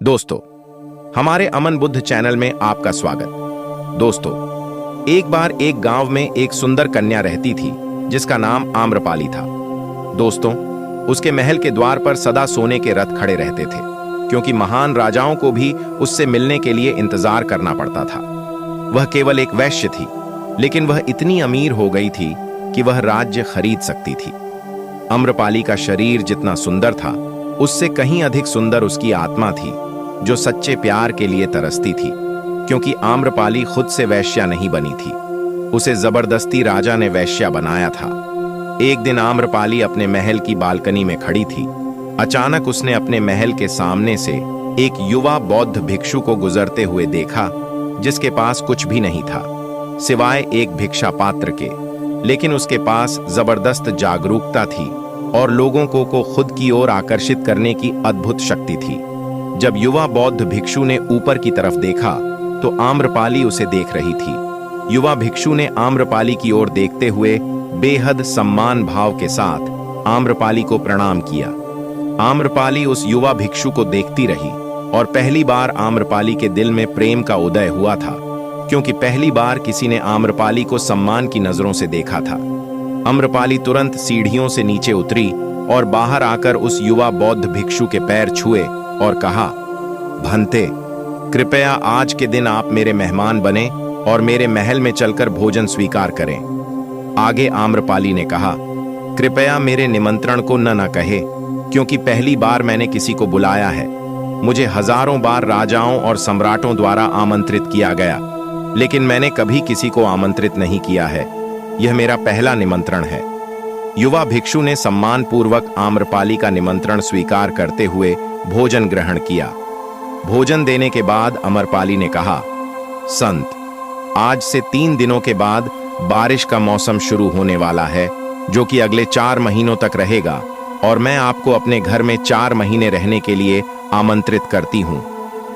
दोस्तों, हमारे अमन बुद्ध चैनल में आपका स्वागत। दोस्तों, एक बार एक गांव में एक सुंदर कन्या रहती थी जिसका नाम आम्रपाली था। दोस्तों, उसके महल के द्वार पर सदा सोने के रथ खड़े रहते थे, क्योंकि महान राजाओं को भी उससे मिलने के लिए इंतजार करना पड़ता था। वह केवल एक वैश्य थी, लेकिन वह इतनी अमीर हो गई थी कि वह राज्य खरीद सकती थी। आम्रपाली का शरीर जितना सुंदर था, उससे कहीं अधिक सुंदर उसकी आत्मा थी, जो सच्चे प्यार के लिए तरसती थी। क्योंकि आम्रपाली खुद से वैश्या नहीं बनी थी, उसे जबरदस्ती राजा ने वैश्या बनाया था। एक दिन आम्रपाली अपने महल की बालकनी में खड़ी थी। अचानक उसने अपने महल के सामने से एक युवा बौद्ध भिक्षु को गुजरते हुए देखा, जिसके पास कुछ भी नहीं था सिवाय एक भिक्षा पात्र के। लेकिन उसके पास जबरदस्त जागरूकता थी और लोगों को खुद की ओर आकर्षित करने की अद्भुत शक्ति थी। जब युवा बौद्ध भिक्षु ने ऊपर की तरफ देखा तो आम्रपाली उसे देख रही थी। युवा भिक्षु ने आम्रपाली की ओर देखते हुए बेहद सम्मान भाव के साथ आम्रपाली को प्रणाम किया। आम्रपाली उस युवा भिक्षु को देखती रही और पहली बार आम्रपाली के दिल में प्रेम का उदय हुआ था, क्योंकि पहली बार किसी ने आम्रपाली को सम्मान की नजरों से देखा था। आम्रपाली तुरंत सीढ़ियों से नीचे उतरी और बाहर आकर उस युवा बौद्ध भिक्षु के पैर छुए और कहा, भंते, कृपया आज के दिन आप मेरे मेहमान बने और मेरे महल में चलकर भोजन स्वीकार करें। आगे आम्रपाली ने कहा, कृपया मेरे निमंत्रण को न कहे, क्योंकि पहली बार मैंने किसी को बुलाया है। मुझे हजारों बार राजाओं और सम्राटों द्वारा आमंत्रित किया गया, लेकिन मैंने कभी किसी को आमंत्रित नहीं किया है। यह मेरा पहला निमंत्रण है। युवा भिक्षु ने सम्मानपूर्वक आम्रपाली का निमंत्रण स्वीकार करते हुए भोजन ग्रहण किया। भोजन देने के बाद आम्रपाली ने कहा, संत, आज से 3 दिनों के बाद बारिश का मौसम शुरू होने वाला है, जो कि अगले 4 महीनों तक रहेगा, और मैं आपको अपने घर में 4 महीने रहने के लिए आमंत्रित करती हूँ।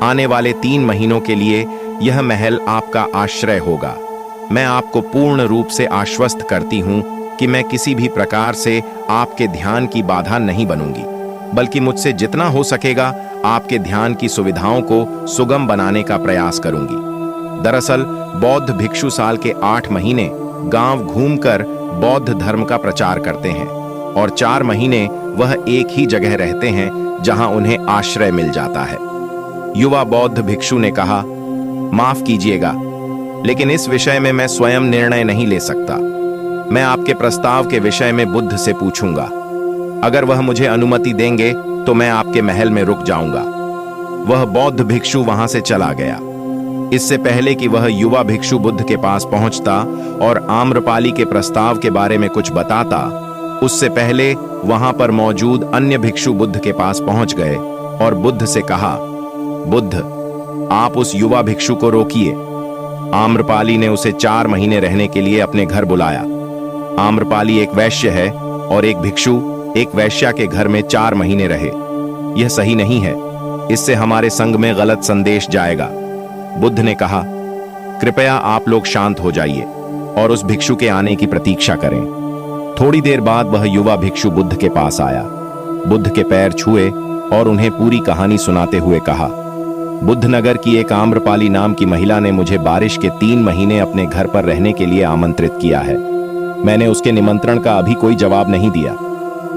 आने वाले 3 महीनों के लिए यह महल आपका आश्रय होगा। मैं आपको पूर्ण रूप से आश्वस्त करती हूँ कि मैं किसी भी प्रकार से आपके ध्यान की बाधा नहीं बनूंगी, बल्कि मुझसे जितना हो सकेगा आपके ध्यान की सुविधाओं को सुगम बनाने का प्रयास करूंगी। दरअसल बौद्ध भिक्षु साल के 8 महीने गांव घूमकर बौद्ध धर्म का प्रचार करते हैं, और 4 महीने वह एक ही जगह रहते हैं जहां उन्हें आश्रय मिल जाता है। युवा बौद्ध भिक्षु ने कहा, माफ कीजिएगा, लेकिन इस विषय में मैं स्वयं निर्णय नहीं ले सकता। मैं आपके प्रस्ताव के विषय में बुद्ध से पूछूंगा। अगर वह मुझे अनुमति देंगे तो मैं आपके महल में रुक जाऊंगा। वह बौद्ध भिक्षु वहां से चला गया। इससे पहले कि वह युवा भिक्षु बुद्ध के पास पहुंचता और आम्रपाली के प्रस्ताव के बारे में कुछ बताता, उससे पहले वहां पर मौजूद अन्य भिक्षु बुद्ध के पास पहुंच गए और बुद्ध से कहा, बुद्ध, आप उस युवा भिक्षु को रोकिए। आम्रपाली ने उसे 4 महीने रहने के लिए अपने घर बुलाया। आम्रपाली एक वैश्य है और एक भिक्षु एक वैश्या के घर में 4 महीने रहे। यह सही नहीं है, इससे हमारे संघ में गलत संदेश जाएगा। बुद्ध ने कहा, कृपया आप लोग शांत हो जाइए और उस भिक्षु के आने की प्रतीक्षा करें। थोड़ी देर बाद वह युवा भिक्षु बुद्ध के पास आया, बुद्ध के पैर छुए और उन्हें पूरी कहानी सुनाते हुए कहा, बुद्ध नगर की एक आम्रपाली नाम की महिला ने मुझे बारिश के 3 महीने अपने घर पर रहने के लिए आमंत्रित किया है। मैंने उसके निमंत्रण का अभी कोई जवाब नहीं दिया।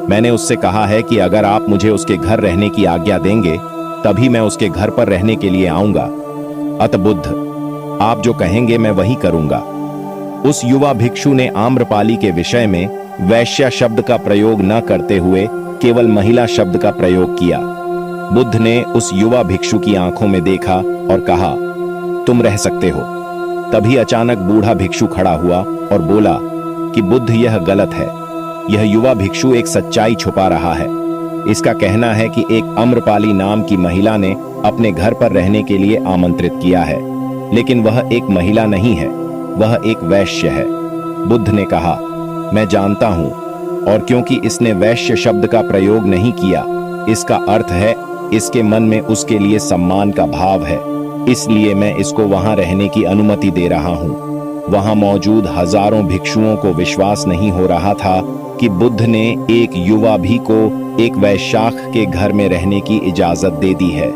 मैंने उससे कहा है कि अगर आप मुझे उसके घर रहने की आज्ञा देंगे, तभी मैं उसके घर पर रहने के लिए आऊंगा। अतः बुद्ध, आप जो कहेंगे मैं वही करूंगा। उस युवा भिक्षु ने आम्रपाली के विषय में वैश्या शब्द का प्रयोग न करते हुए केवल महिला शब्द का प्रयोग किया। बुद्ध ने उस युवा भिक्षु की आंखों में देखा और कहा, तुम रह सकते हो। तभी अचानक बूढ़ा भिक्षु खड़ा हुआ और बोला कि बुद्ध, यह गलत है। यह युवा भिक्षु एक सच्चाई छुपा रहा है। इसका कहना है कि एक आम्रपाली नाम की महिला ने अपने घर पर रहने के लिए आमंत्रित किया है, लेकिन वह एक महिला नहीं है, वह एक वैश्य है। बुद्ध ने कहा, मैं जानता हूं, और क्योंकि इसने वैश्य शब्द का प्रयोग नहीं किया, इसका अर्थ है इसके मन में उसके लिए सम्मान का भाव है, इसलिए मैं इसको वहां रहने की अनुमति दे रहा हूं। वहां मौजूद हजारों भिक्षुओं को विश्वास नहीं हो रहा था कि बुद्ध ने एक युवा भी को एक वैश्याख के घर में रहने की इजाजत दे दी है।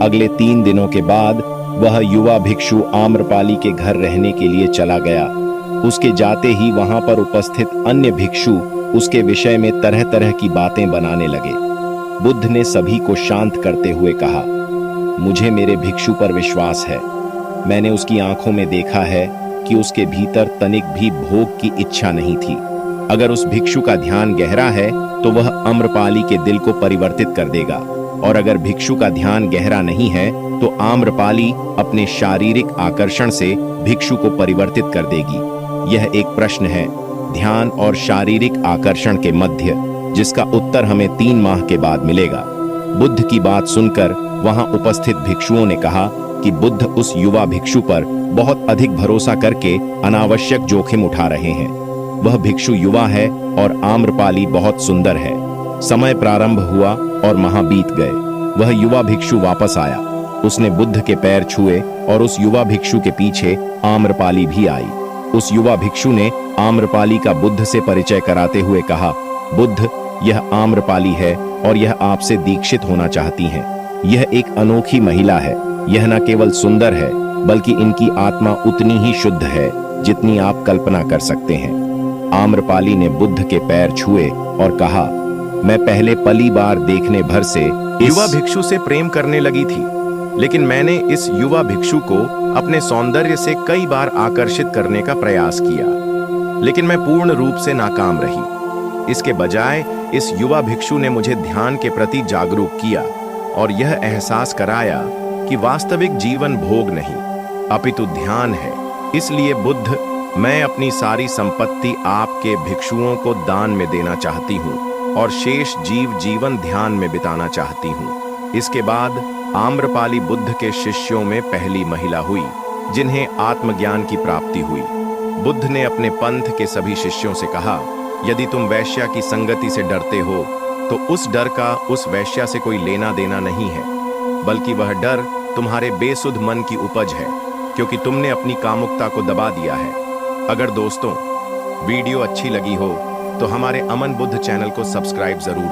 अगले 3 दिनों के बाद वह युवा भिक्षु आम्रपाली के घर रहने के लिए चला गया। उसके जाते ही वहां पर उपस्थित अन्य भिक्षु उसके विषय में तरह तरह की बातें बनाने लगे। बुद्ध ने सभी को शांत करते हुए कहा, मुझे मेरे भिक्षु पर विश्वास है। मैंने उसकी आंखों में देखा है कि उसके भीतर तनिक भी भोग की इच्छा नहीं थी। अगर उस भिक्षु का ध्यान गहरा है तो वह आम्रपाली के दिल को परिवर्तित कर देगा, और अगर भिक्षु का ध्यान गहरा नहीं है तो आम्रपाली अपने शारीरिक आकर्षण से भिक्षु को परिवर्तित कर देगी। यह एक प्रश्न है, ध्यान और शारीरिक आकर्षण के मध्य, जिसका उत्तर हमें 3 माह के बाद मिलेगा। बुद्ध की बात सुनकर वहां उपस्थित भिक्षुओं ने कहा कि बुद्ध उस युवा भिक्षु पर बहुत अधिक भरोसा करके अनावश्यक जोखिम उठा रहे हैं। वह भिक्षु युवा है और आम्रपाली बहुत सुंदर है। समय प्रारंभ हुआ और माह बीत गए। वह युवा भिक्षु वापस आया। उसने बुद्ध के पैर छुए और उस युवा भिक्षु के पीछे आम्रपाली भी आई। उस युवा भिक्षु ने आम्रपाली का बुद्ध से परिचय कराते हुए कहा, बुद्ध, यह आम्रपाली है और यह आपसे दीक्षित होना चाहती हैं। यह एक अनोखी महिला है। यह न केवल सुंदर है बल्कि इनकी आत्मा उतनी ही शुद्ध है जितनी आप कल्पना कर सकते हैं। आम्रपाली ने बुद्ध के पैर छुए और कहा, मैं पहले पली बार देखने भर से युवा भिक्षु से प्रेम करने लगी थी, लेकिन मैंने इस युवा भिक्षु को अपने सौंदर्य से कई बार आकर्षित करने का प्रयास किया, लेकिन मैं पूर्ण रूप से नाकाम रही। इसके बजाय इस युवा भिक्षु ने मुझे ध्यान के प्रति जागरूक किया और यह एहसास कराया कि वास्तविक जीवन भोग नहीं अपितु ध्यान है। इसलिए बुद्ध, मैं अपनी सारी संपत्ति आपके भिक्षुओं को दान में देना चाहती हूँ और शेष जीवन ध्यान में बिताना चाहती हूँ। इसके बाद आम्रपाली बुद्ध के शिष्यों में पहली महिला हुई जिन्हें आत्मज्ञान की प्राप्ति हुई। बुद्ध ने अपने पंथ के सभी शिष्यों से कहा, यदि तुम वैश्या की संगति से डरते हो तो उस डर का उस वैश्या से कोई लेना देना नहीं है, बल्कि वह डर तुम्हारे बेसुध मन की उपज है, क्योंकि तुमने अपनी कामुकता को दबा दिया है। अगर दोस्तों वीडियो अच्छी लगी हो तो हमारे अमन बुद्ध चैनल को सब्सक्राइब जरूर